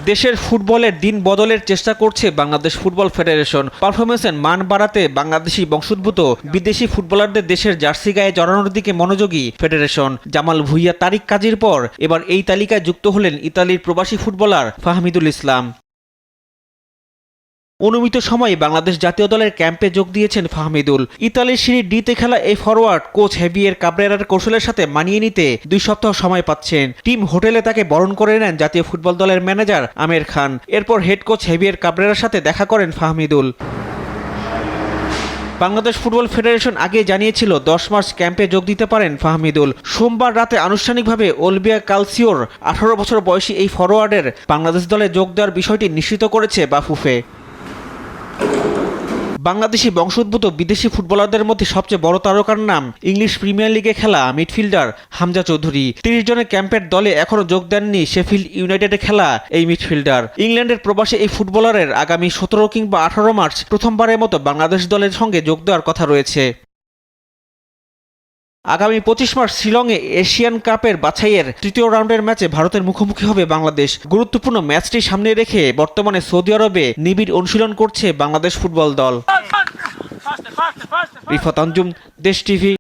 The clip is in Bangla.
দেশের ফুটবলের দিন বদলের চেষ্টা করছে বাংলাদেশ ফুটবল ফেডারেশন। পারফরমেন্সের মান বাড়াতে বাংলাদেশি বংশোদ্ভূত বিদেশি ফুটবলারদের দেশের জার্সি গায়ে জড়ানোর দিকে মনোযোগী ফেডারেশন। জামাল ভুঁইয়া, তারিক কাজীর পর এবার এই তালিকায় যুক্ত হলেন ইতালির প্রবাসী ফুটবলার ফাহমিদুল ইসলাম। অনুমিত সময়ে বাংলাদেশ জাতীয় দলের ক্যাম্পে যোগ দিয়েছেন ফাহমিদুল। ইতালির সিরি ডিতে খেলা এই ফরওয়ার্ড কোচ হেভিয়ের কাব্রেরার কৌশলের সাথে মানিয়ে নিতে 2 সপ্তাহ সময় পাচ্ছেন। টিম হোটেলে তাকে বরণ করে নেন জাতীয় ফুটবল দলের ম্যানেজার আমের খান। এরপর হেড কোচ হেভিয়ের কাব্রেরার সাথে দেখা করেন ফাহমিদুল। বাংলাদেশ ফুটবল ফেডারেশন আগে জানিয়েছিল 10 মার্চ ক্যাম্পে যোগ দিতে পারেন ফাহমিদুল। সোমবার রাতে আনুষ্ঠানিকভাবে ওলবিয়া কালসিওর 18 বছর বয়সী এই ফরওয়ার্ডের বাংলাদেশ দলে যোগ দেওয়ার বিষয়টি নিশ্চিত করেছে বাফুফে। বাংলাদেশি বংশোদ্ভূত বিদেশি ফুটবলারদের মধ্যে সবচেয়ে বড় তারকার নাম ইংলিশ প্রিমিয়ার লিগে খেলা মিডফিল্ডার হামজা চৌধুরী। 30 জনের ক্যাম্পের দলে এখনও যোগ দেননি শেফিল্ড ইউনাইটেডে খেলা এই মিডফিল্ডার। ইংল্যান্ডের প্রবাসী এই ফুটবলারের আগামী 17 কিংবা 18 মার্চ প্রথমবারের মতো বাংলাদেশ দলের সঙ্গে যোগ দেওয়ার কথা রয়েছে। আগামী 25 মার্চ শিলংয়ে এশিয়ান কাপের বাছাইয়ের 3য় রাউন্ডের ম্যাচে ভারতের মুখোমুখি হবে বাংলাদেশ। গুরুত্বপূর্ণ ম্যাচটি সামনে রেখে বর্তমানে সৌদি আরবে নিবিড় অনুশীলন করছে বাংলাদেশ ফুটবল দল। রিফাত আঞ্জুম, দেশ টিভি।